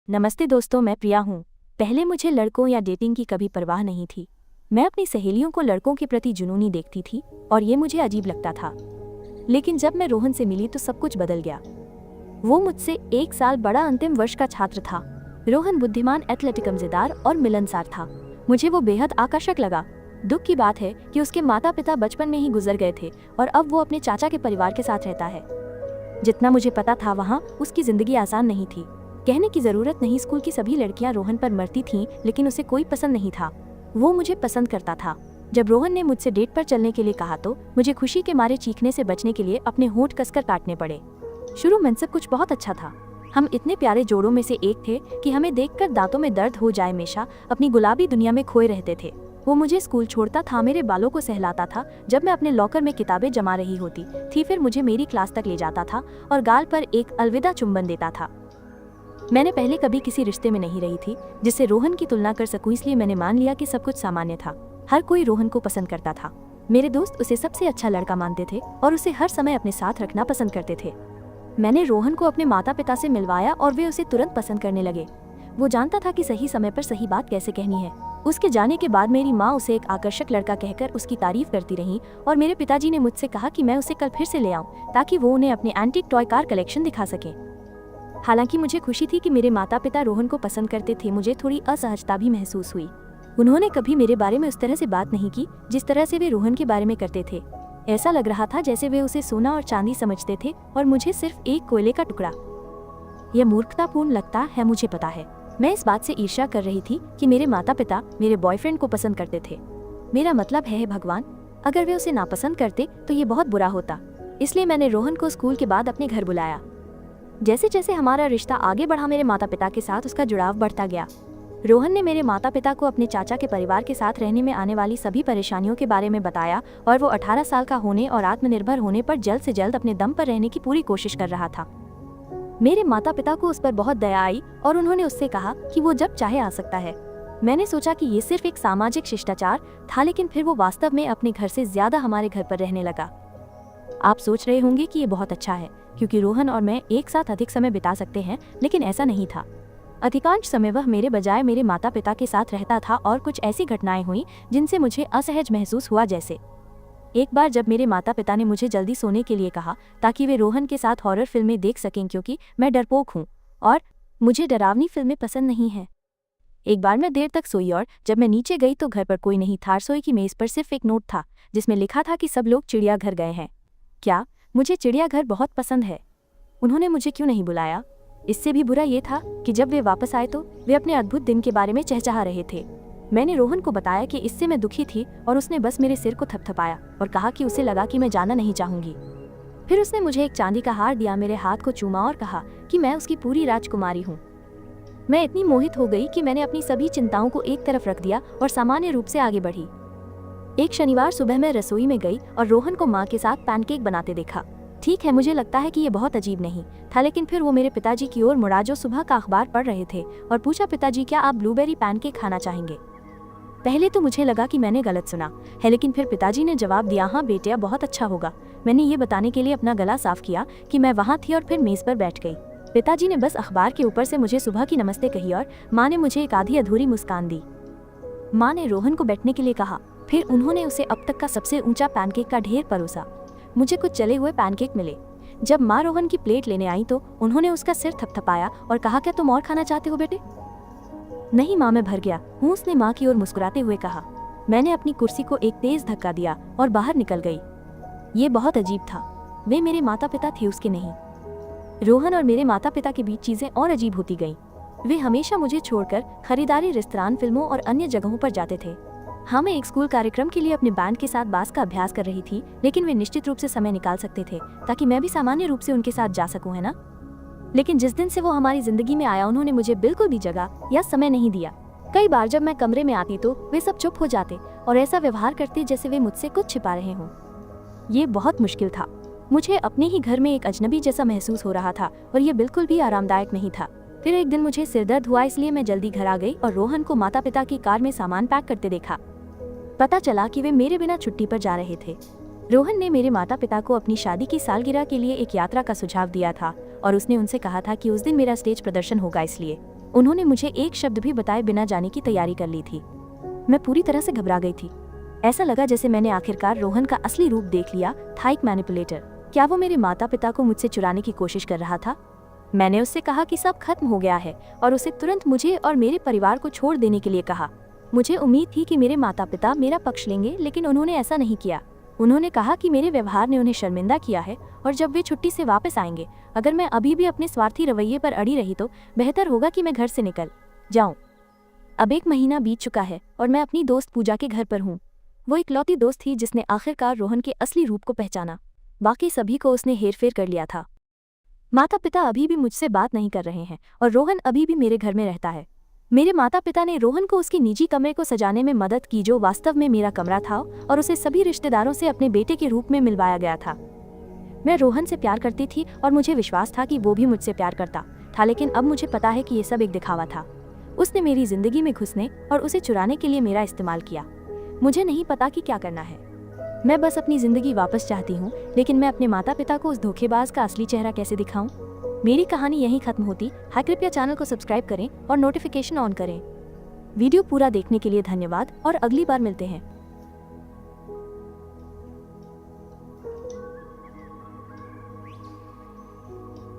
नमस्ते दोस्तों, मैं प्रिया हूँ। पहले मुझे लड़कों या डेटिंग की कभी परवाह नहीं थी। मैं अपनी सहेलियों को लड़कों के प्रति जुनूनी देखती थी और ये मुझे अजीब लगता था। लेकिन जब मैं रोहन से मिली तो सब कुछ बदल गया। वो मुझसे 1 साल बड़ा अंतिम वर्ष का छात्र था। रोहन बुद्धिमान, एथलेटिक, मजेदार और मिलनसार था। मुझे वो बेहद आकर्षक लगा। दुख की बात है कि उसके माता पिता बचपन में ही गुजर गए थे और अब वो अपने चाचा के परिवार के साथ रहता है। जितना मुझे पता था वहाँ उसकी जिंदगी आसान नहीं थी। कहने की जरूरत नहीं, स्कूल की सभी लड़कियां रोहन पर मरती थीं, लेकिन उसे कोई पसंद नहीं था। वो मुझे पसंद करता था। जब रोहन ने मुझसे डेट पर चलने के लिए कहा तो मुझे खुशी के मारे चीखने से बचने के लिए अपने होंठ कसकर काटने पड़े। शुरू में सब कुछ बहुत अच्छा था। हम इतने प्यारे जोड़ों में से एक थे कि हमें देखकर दांतों में दर्द हो जाए। हमेशा अपनी गुलाबी दुनिया में खोए रहते थे। वो मुझे स्कूल छोड़ता था, मेरे बालों को सहलाता था जब मैं अपने लॉकर में किताबें जमा रही होती थी, फिर मुझे मेरी क्लास तक ले जाता था और गाल पर एक अलविदा चुंबन देता था। मैंने पहले कभी किसी रिश्ते में नहीं रही थी जिससे रोहन की तुलना कर सकूं, इसलिए मैंने मान लिया कि सब कुछ सामान्य था। हर कोई रोहन को पसंद करता था। मेरे दोस्त उसे सबसे अच्छा लड़का मानते थे और उसे हर समय अपने साथ रखना पसंद करते थे। मैंने रोहन को अपने माता पिता से मिलवाया और वे उसे तुरंत पसंद करने लगे। वो जानता था कि सही समय पर सही बात कैसे कहनी है। उसके जाने के बाद मेरी माँ उसे एक आकर्षक लड़का कहकर उसकी तारीफ करती रही और मेरे पिताजी ने मुझसे कहा कि मैं उसे कल फिर से ले आऊं ताकि वो उन्हें अपने एंटीक टॉय कार कलेक्शन दिखा सके। हालांकि मुझे खुशी थी कि मेरे माता पिता रोहन को पसंद करते थे, मुझे थोड़ी असहजता भी महसूस हुई। उन्होंने कभी मेरे बारे में उस तरह से बात नहीं की जिस तरह से वे रोहन के बारे में करते थे। ऐसा लग रहा था जैसे वे उसे सोना और चांदी समझते थे और मुझे सिर्फ एक कोयले का टुकड़ा। यह मूर्खतापूर्ण लगता है, मुझे पता है। मैं इस बात से ईर्ष्या कर रही थी कि मेरे माता पिता मेरे बॉयफ्रेंड को पसंद करते थे। मेरा मतलब है भगवान, अगर वे उसे नापसंद करते तो ये बहुत बुरा होता। इसलिए मैंने रोहन को स्कूल के बाद अपने घर बुलाया। जैसे जैसे हमारा रिश्ता आगे बढ़ा, मेरे माता पिता के साथ उसका जुड़ाव बढ़ता गया। रोहन ने मेरे माता पिता को अपने चाचा के परिवार के साथ रहने में आने वाली सभी परेशानियों के बारे में बताया और वो 18 साल का होने और आत्मनिर्भर होने पर जल्द से जल्द अपने दम पर रहने की पूरी कोशिश कर रहा था। मेरे माता पिता को उस पर बहुत दया आई और उन्होंने उससे कहा कि वो जब चाहे आ सकता है। मैंने सोचा कि ये सिर्फ एक सामाजिक शिष्टाचार था, लेकिन फिर वो वास्तव में अपने घर से ज्यादा हमारे घर पर रहने लगा। आप सोच रहे होंगे कि ये बहुत अच्छा है क्योंकि रोहन और मैं एक साथ अधिक समय बिता सकते हैं, लेकिन ऐसा नहीं था। अधिकांश समय वह मेरे बजाय मेरे माता पिता के साथ रहता था और कुछ ऐसी घटनाएं हुई जिनसे मुझे असहज महसूस हुआ। जैसे एक बार जब मेरे माता पिता ने मुझे जल्दी सोने के लिए कहा ताकि वे रोहन के साथ हॉरर फिल्में देख सकें, क्योंकि मैं डरपोक हूँ और मुझे डरावनी फिल्में पसंद नहीं हैं। एक बार मैं देर तक सोई और जब मैं नीचे गई तो घर पर कोई नहीं था। रसोई की मेज पर सिर्फ एक नोट था जिसमें लिखा था कि सब लोग चिड़ियाघर गए हैं। क्या मुझे चिड़ियाघर बहुत पसंद है। उन्होंने मुझे क्यों नहीं बुलाया। इससे भी बुरा ये था कि जब वे वापस आए तो वे अपने अद्भुत दिन के बारे में चहचहा रहे थे। मैंने रोहन को बताया कि इससे मैं दुखी थी और उसने बस मेरे सिर को थपथपाया और कहा कि उसे लगा कि मैं जाना नहीं चाहूंगी। फिर उसने मुझे एक चांदी का हार दिया, मेरे हाथ को चूमा और कहा कि मैं उसकी पूरी राजकुमारी हूँ। मैं इतनी मोहित हो गई कि मैंने अपनी सभी चिंताओं को एक तरफ रख दिया और सामान्य रूप से आगे बढ़ी। एक शनिवार सुबह मैं रसोई में गई और रोहन को माँ के साथ पैनकेक बनाते देखा। ठीक है, मुझे लगता है कि ये बहुत अजीब नहीं था, लेकिन फिर वो मेरे पिताजी की ओर मुड़ा जो सुबह का अखबार पढ़ रहे थे और पूछा, पिताजी क्या आप ब्लूबेरी पैनकेक खाना चाहेंगे। पहले तो मुझे लगा कि मैंने गलत सुना है, लेकिन फिर पिताजी ने जवाब दिया, हाँ बेटिया, बहुत अच्छा होगा। मैंने ये बताने के लिए अपना गला साफ किया कि मैं वहाँ थी और फिर मेज पर बैठ गई। पिताजी ने बस अखबार के ऊपर से मुझे सुबह की नमस्ते कही और माँ ने मुझे एक आधी अधूरी मुस्कान दी। माँ ने रोहन को बैठने के लिए कहा, फिर उन्होंने उसे अब तक का सबसे ऊंचा पैनकेक का ढेर परोसा। मुझे कुछ जले हुए पैनकेक मिले। जब माँ रोहन की प्लेट लेने आई तो उन्होंने उसका सिर थपथपाया और कहा, क्या तुम और खाना चाहते हो बेटे। नहीं माँ, मैं भर गया हूँ, उसने माँ की ओर मुस्कुराते हुए कहा। मैंने अपनी कुर्सी को एक तेज धक्का दिया और बाहर निकल गई। ये बहुत अजीब था। वे मेरे माता पिता थे, उसके नहीं। रोहन और मेरे माता पिता के बीच चीजें और अजीब होती गईं। वे हमेशा मुझे छोड़कर खरीदारी, रेस्तरां, फिल्मों और अन्य जगहों पर जाते थे। हाँ, मैं एक स्कूल कार्यक्रम के लिए अपने बैंड के साथ बास का अभ्यास कर रही थी, लेकिन वे निश्चित रूप से समय निकाल सकते थे ताकि मैं भी सामान्य रूप से उनके साथ जा सकूं, है ना। लेकिन जिस दिन से वो हमारी जिंदगी में आया, उन्होंने मुझे बिल्कुल भी जगह या समय नहीं दिया। कई बार जब मैं कमरे में आती तो वे सब चुप हो जाते और ऐसा व्यवहार करते जैसे वे मुझसे कुछ छिपा रहे हों। ये बहुत मुश्किल था। मुझे अपने ही घर में एक अजनबी जैसा महसूस हो रहा था और ये बिल्कुल भी आरामदायक नहीं था। फिर एक दिन मुझे सिरदर्द हुआ, इसलिए मैं जल्दी घर आ गई और रोहन को माता पिता की कार में सामान पैक करते देखा। पता चला कि वे मेरे बिना छुट्टी पर जा रहे थे। रोहन ने मेरे माता पिता को अपनी शादी की सालगिरह के लिए एक यात्रा का सुझाव दिया था और उसने उनसे कहा था कि उस दिन मेरा स्टेज प्रदर्शन होगा, इसलिए उन्होंने मुझे एक शब्द भी बताए बिना जाने की तैयारी कर ली थी। मैं पूरी तरह से घबरा गई थी। ऐसा लगा जैसे मैंने आखिरकार रोहन का असली रूप देख लिया था, एक मैनिपुलेटर। क्या वो मेरे माता पिता को मुझसे चुराने की कोशिश कर रहा था? मैंने उससे कहा कि सब खत्म हो गया है और उसे तुरंत मुझे और मेरे परिवार को छोड़ देने के लिए कहा। मुझे उम्मीद थी कि मेरे माता पिता मेरा पक्ष लेंगे, लेकिन उन्होंने ऐसा नहीं किया। उन्होंने कहा कि मेरे व्यवहार ने उन्हें शर्मिंदा किया है और जब वे छुट्टी से वापस आएंगे, अगर मैं अभी भी अपने स्वार्थी रवैये पर अड़ी रही तो बेहतर होगा कि मैं घर से निकल जाऊं। अब 1 महीना बीत चुका है और मैं अपनी दोस्त पूजा के घर पर हूँ। वो इकलौती दोस्त थी जिसने आखिरकार रोहन के असली रूप को पहचाना। बाकी सभी को उसने हेरफेर कर लिया था। माता पिता अभी भी मुझसे बात नहीं कर रहे हैं और रोहन अभी भी मेरे घर में रहता है। मेरे माता पिता ने रोहन को उसके निजी कमरे को सजाने में मदद की, जो वास्तव में मेरा कमरा था, और उसे सभी रिश्तेदारों से अपने बेटे के रूप में मिलवाया गया था। मैं रोहन से प्यार करती थी और मुझे विश्वास था कि वो भी मुझसे प्यार करता था, लेकिन अब मुझे पता है कि ये सब एक दिखावा था। उसने मेरी जिंदगी में घुसने और उसे चुराने के लिए मेरा इस्तेमाल किया। मुझे नहीं पता कि क्या करना है। मैं बस अपनी जिंदगी वापस चाहती हूँ, लेकिन मैं अपने माता पिता को उस धोखेबाज का असली चेहरा कैसे दिखाऊं? मेरी कहानी यहीं खत्म होती है। कृपया चैनल को सब्सक्राइब करें और नोटिफिकेशन ऑन करें। वीडियो पूरा देखने के लिए धन्यवाद और अगली बार मिलते हैं।